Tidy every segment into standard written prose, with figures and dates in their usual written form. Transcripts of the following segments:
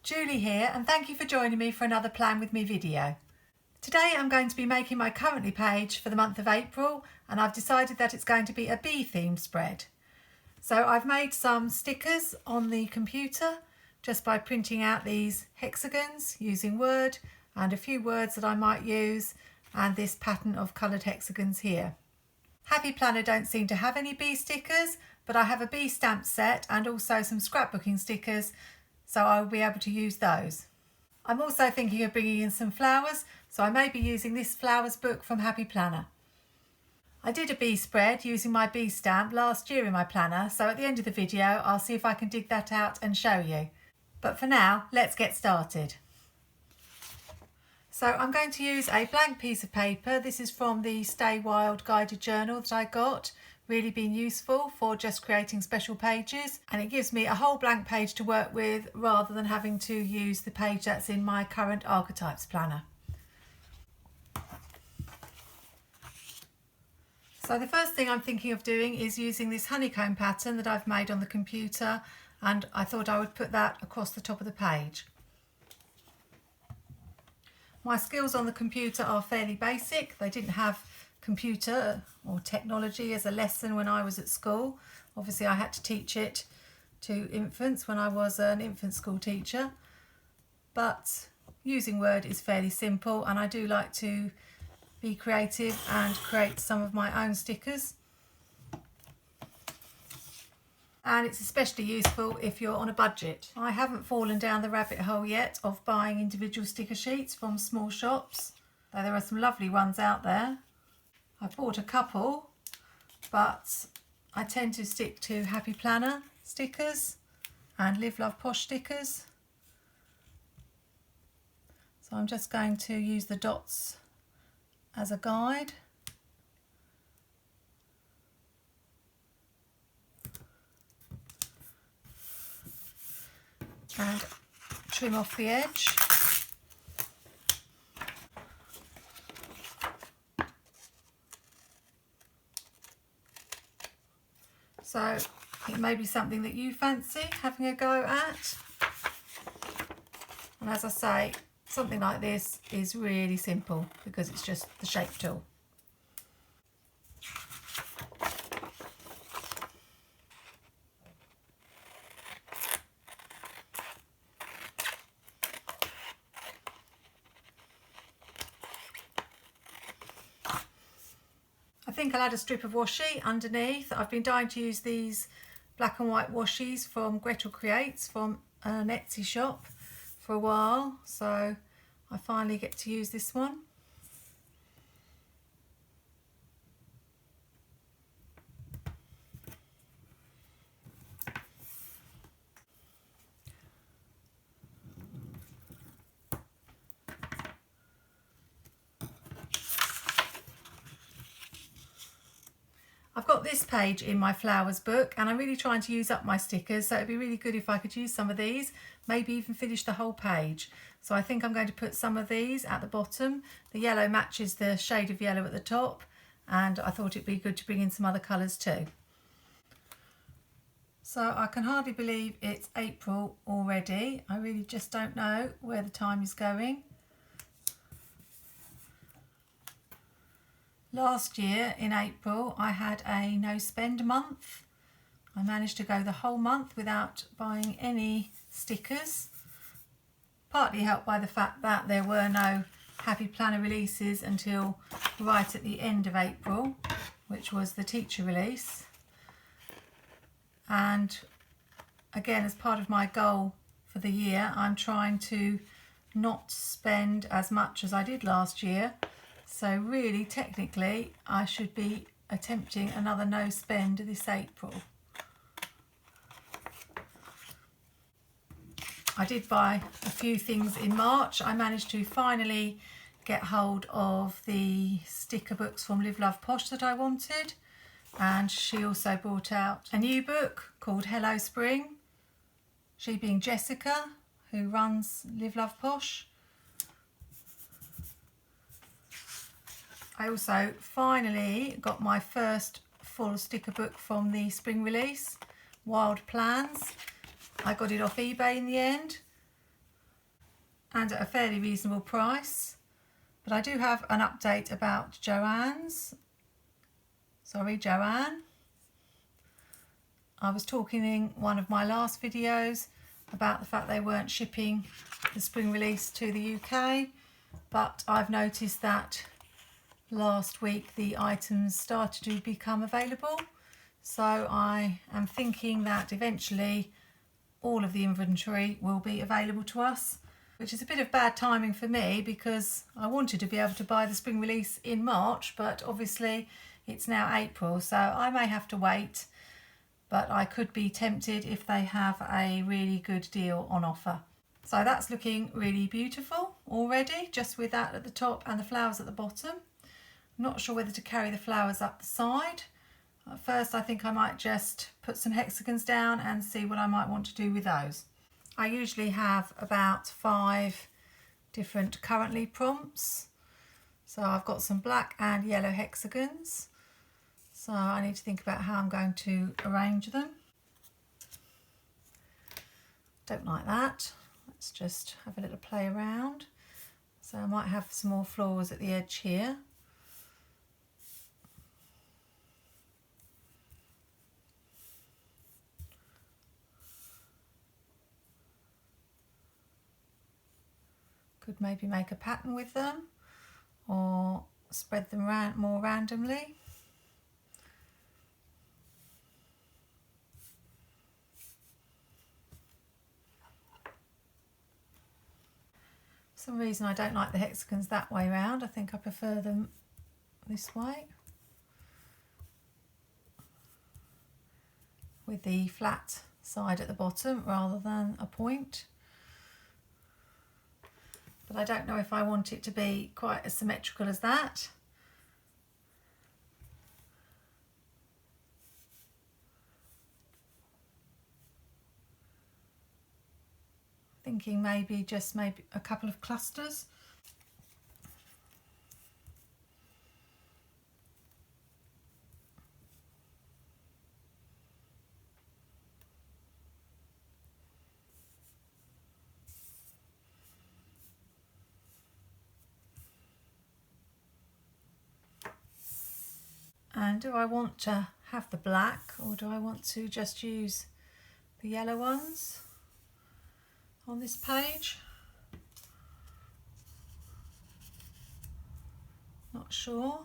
Julie here, and thank you for joining me for another Plan With Me video. Today I'm going to be making my Currently page for the month of April, and I've decided that it's going to be a bee themed spread. So I've made some stickers on the computer just by printing out these hexagons using Word and a few words that I might use, and this pattern of coloured hexagons here. Happy Planner don't seem to have any bee stickers, but I have a bee stamp set and also some scrapbooking stickers, so I'll be able to use those. I'm also thinking of bringing in some flowers, so I may be using this flowers book from Happy Planner. I did a bee spread using my bee stamp last year in my planner, so at the end of the video I'll see if I can dig that out and show you. But for now, let's get started. So I'm going to use a blank piece of paper. This is from the Stay Wild guided journal that I got. Really been useful for just creating special pages, and it gives me a whole blank page to work with rather than having to use the page that's in my current archetypes planner. So the first thing I'm thinking of doing is using this honeycomb pattern that I've made on the computer, and I thought I would put that across the top of the page. My skills on the computer are fairly basic. They didn't have computer or technology as a lesson when I was at school. Obviously I had to teach it to infants when I was an infant school teacher, but using Word is fairly simple, and I do like to be creative and create some of my own stickers. And it's especially useful if you're on a budget. I haven't fallen down the rabbit hole yet of buying individual sticker sheets from small shops, though there are some lovely ones out there. I bought a couple, but I tend to stick to Happy Planner stickers and Live Love Posh stickers. So I'm just going to use the dots as a guide. And trim off the edge. So it may be something that you fancy having a go at. And as I say, something like this is really simple because it's just the shape tool. I think I'll add a strip of washi underneath. I've been dying to use these black and white washies from Gretel Creates from an Etsy shop for a while, so I finally get to use this one. I've got this page in my flowers book, and I'm really trying to use up my stickers, so it'd be really good if I could use some of these, maybe even finish the whole page. So I think I'm going to put some of these at the bottom. The yellow matches the shade of yellow at the top, and I thought it'd be good to bring in some other colours too. So I can hardly believe it's April already. I really just don't know where the time is going. Last year in April I had a no spend month. I managed to go the whole month without buying any stickers, partly helped by the fact that there were no Happy Planner releases until right at the end of April, which was the teacher release. And again, as part of my goal for the year, I'm trying to not spend as much as I did last year. So really, technically, I should be attempting another no spend this April. I did buy a few things in March. I managed to finally get hold of the sticker books from Live Love Posh that I wanted. And she also brought out a new book called Hello Spring. She being Jessica, who runs Live Love Posh. I also finally got my first full sticker book from the spring release, Wild Plans. I got it off eBay in the end. and at a fairly reasonable price. But I do have an update about Joanne. I was talking in one of my last videos about the fact they weren't shipping the spring release to the UK, but I've noticed that last week the items started to become available. So I am thinking that eventually all of the inventory will be available to us, which is a bit of bad timing for me because I wanted to be able to buy the spring release in March, but obviously it's now April, so I may have to wait, but I could be tempted if they have a really good deal on offer. So that's looking really beautiful already, just with that at the top and the flowers at the bottom. I'm not sure whether to carry the flowers up the side. At first I think I might just put some hexagons down and see what I might want to do with those. I usually have about 5 different currently prompts. So I've got some black and yellow hexagons. So I need to think about how I'm going to arrange them. Don't like that. Let's just have a little play around. So I might have some more florals at the edge here. Could maybe make a pattern with them or spread them around more randomly. For some reason I don't like the hexagons that way round. I think I prefer them this way, with the flat side at the bottom rather than a point. But I don't know if I want it to be quite as symmetrical as that. Thinking maybe a couple of clusters. And do I want to have the black, or do I want to just use the yellow ones on this page? Not sure.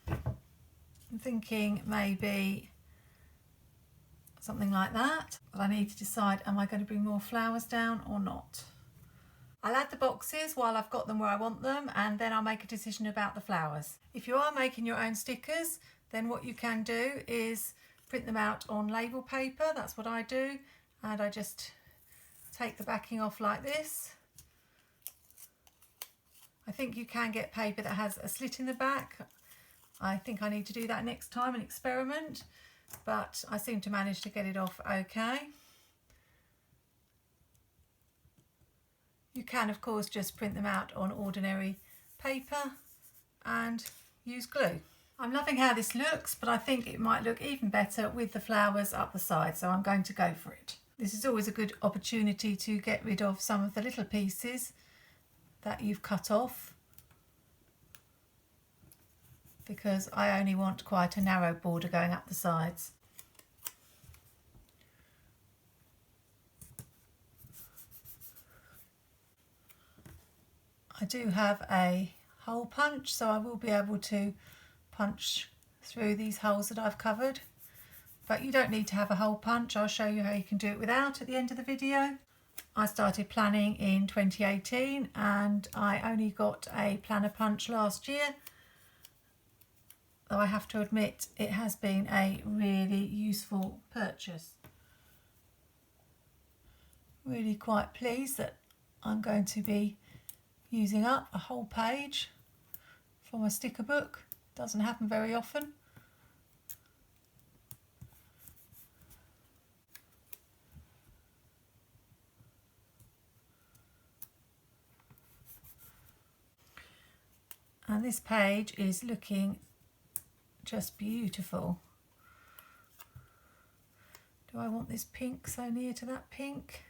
I'm thinking maybe something like that, but I need to decide, am I going to bring more flowers down or not? I'll add the boxes while I've got them where I want them, and then I'll make a decision about the flowers. If you are making your own stickers, then what you can do is print them out on label paper. That's what I do, and I just take the backing off like this. I think you can get paper that has a slit in the back. I think I need to do that next time and experiment, but I seem to manage to get it off okay. You can of course just print them out on ordinary paper and use glue. I'm loving how this looks, but I think it might look even better with the flowers up the side, so I'm going to go for it. This is always a good opportunity to get rid of some of the little pieces that you've cut off, because I only want quite a narrow border going up the sides. I do have a hole punch, so I will be able to punch through these holes that I've covered, but you don't need to have a hole punch. I'll show you how you can do it without at the end of the video. I started planning in 2018 and I only got a planner punch last year, though I have to admit it has been a really useful purchase. Really quite pleased that I'm going to be using up a whole page from a sticker book. Doesn't happen very often. And this page is looking just beautiful. Do I want this pink so near to that pink?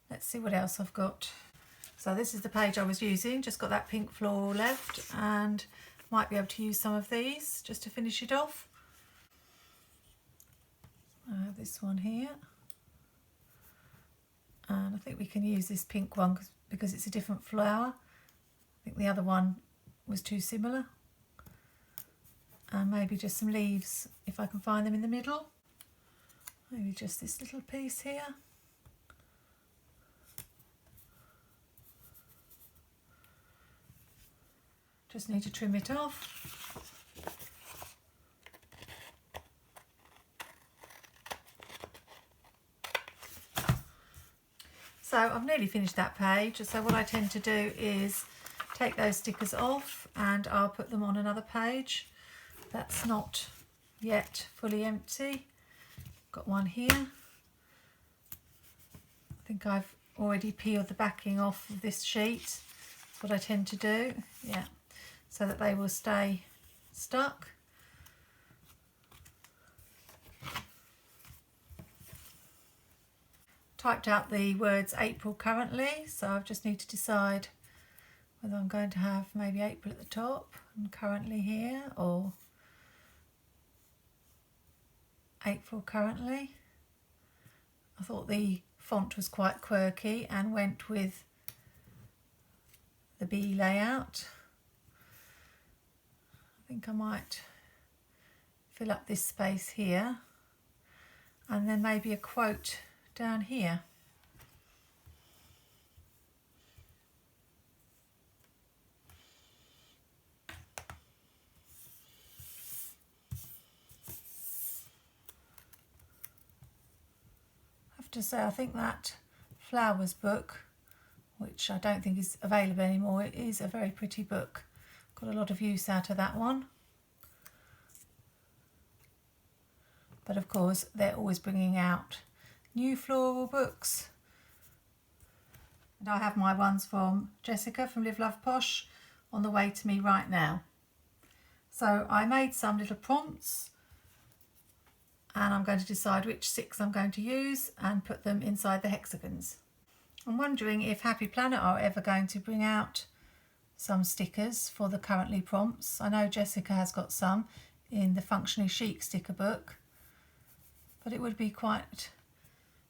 Let's see what else I've got. So this is the page I was using, just got that pink floral left, and might be able to use some of these just to finish it off. This one here, and I think we can use this pink one because it's a different flower. I think the other one was too similar. And maybe just some leaves if I can find them in the middle. Maybe just this little piece here. Just need to trim it off. So I've nearly finished that page. So what I tend to do is take those stickers off and I'll put them on another page that's not yet fully empty. Got one here. I think I've already peeled the backing off of this sheet. That's what I tend to do, yeah, so that they will stay stuck. Typed out the words April currently, so I just need to decide whether I'm going to have maybe April at the top and currently here, or April currently. I thought the font was quite quirky and went with the B layout. I think I might fill up this space here and then maybe a quote down here. To say, I think that flowers book, which I don't think is available anymore, it is a very pretty book. Got a lot of use out of that one. But of course they're always bringing out new floral books. And I have my ones from Jessica from Live Love Posh on the way to me right now. So I made some little prompts, and I'm going to decide which 6 I'm going to use and put them inside the hexagons. I'm wondering if Happy Planner are ever going to bring out some stickers for the currently prompts. I know Jessica has got some in the Functionally Chic sticker book, but it would be quite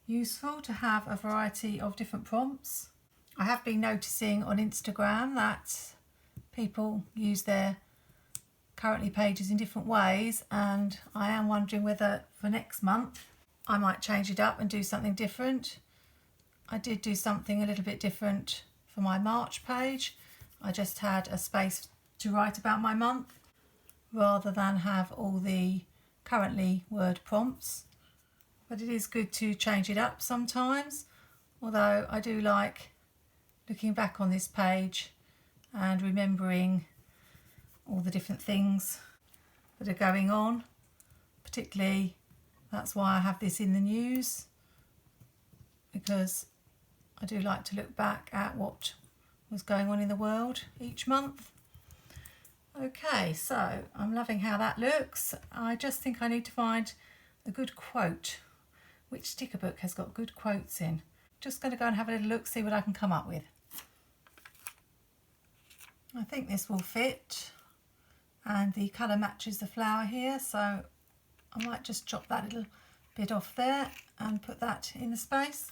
useful to have a variety of different prompts. I have been noticing on Instagram that people use their currently pages in different ways, and I am wondering whether for next month I might change it up and do something different. I did do something a little bit different for my March page. I just had a space to write about my month rather than have all the currently word prompts. But it is good to change it up sometimes, although I do like looking back on this page and remembering all the different things that are going on. Particularly, that's why I have this in the news, because I do like to look back at what was going on in the world each month. Okay, so I'm loving how that looks. I just think I need to find a good quote. Which sticker book has got good quotes in? Just going to go and have a little look, see what I can come up with. I think this will fit, and the colour matches the flower here, so I might just chop that little bit off there and put that in the space.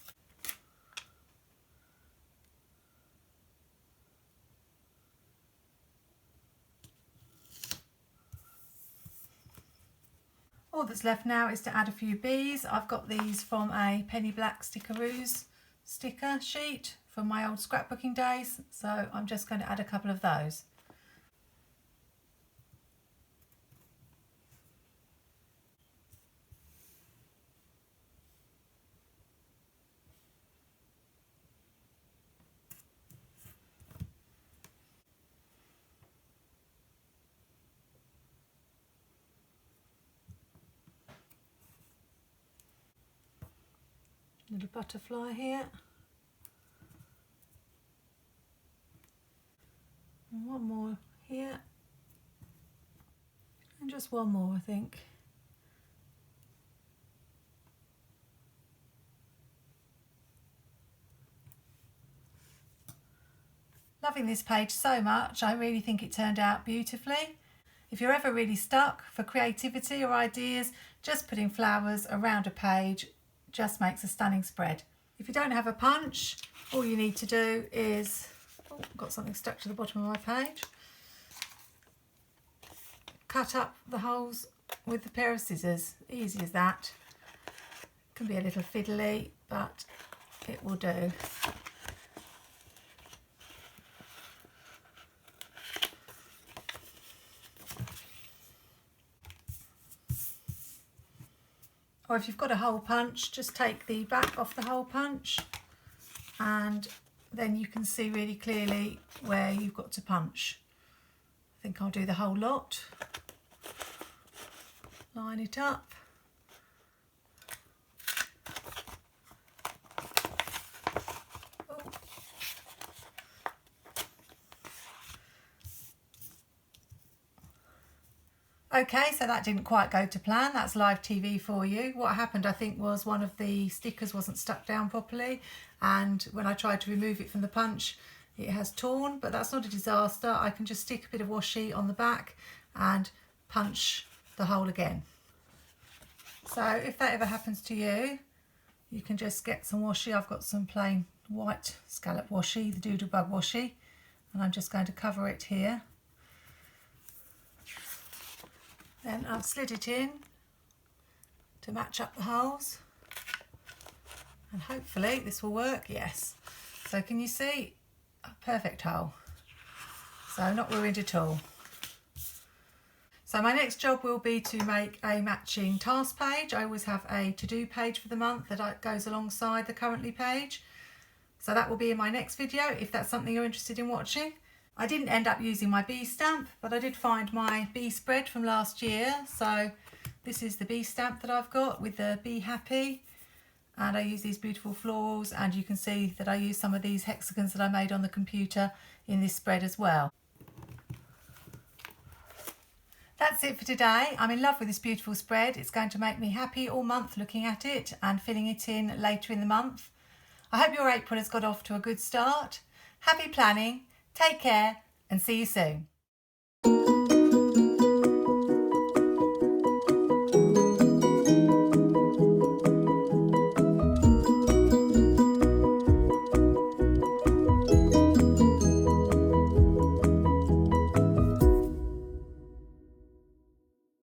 All that's left now is to add a few bees. I've got these from a Penny Black Stickaroos sticker sheet from my old scrapbooking days, so I'm just going to add a couple of those. Little butterfly here. And one more here. And just one more, I think. Loving this page so much. I really think it turned out beautifully. If you're ever really stuck for creativity or ideas, just putting flowers around a page just makes a stunning spread. If you don't have a punch, all you need to do is, oh, got something stuck to the bottom of my page, cut up the holes with a pair of scissors. Easy as that. Can be a little fiddly, but it will do. Or if you've got a hole punch, just take the back off the hole punch and then you can see really clearly where you've got to punch. I think I'll do the whole lot. Line it up. Okay, so that didn't quite go to plan. That's live TV for you. What happened, I think, was one of the stickers wasn't stuck down properly, and when I tried to remove it from the punch, it has torn, but that's not a disaster. I can just stick a bit of washi on the back and punch the hole again. So if that ever happens to you, you can just get some washi. I've got some plain white scallop washi, the Doodlebug washi, and I'm just going to cover it here. Then I've slid it in to match up the holes, and hopefully this will work. Yes. So can you see? A perfect hole. So not ruined at all. So my next job will be to make a matching task page. I always have a to-do page for the month that goes alongside the currently page. So that will be in my next video if that's something you're interested in watching. I didn't end up using my bee stamp, but I did find my bee spread from last year. So this is the bee stamp that I've got with the Be Happy. And I use these beautiful florals, and you can see that I use some of these hexagons that I made on the computer in this spread as well. That's it for today. I'm in love with this beautiful spread. It's going to make me happy all month looking at it and filling it in later in the month. I hope your April has got off to a good start. Happy planning. Take care and see you soon.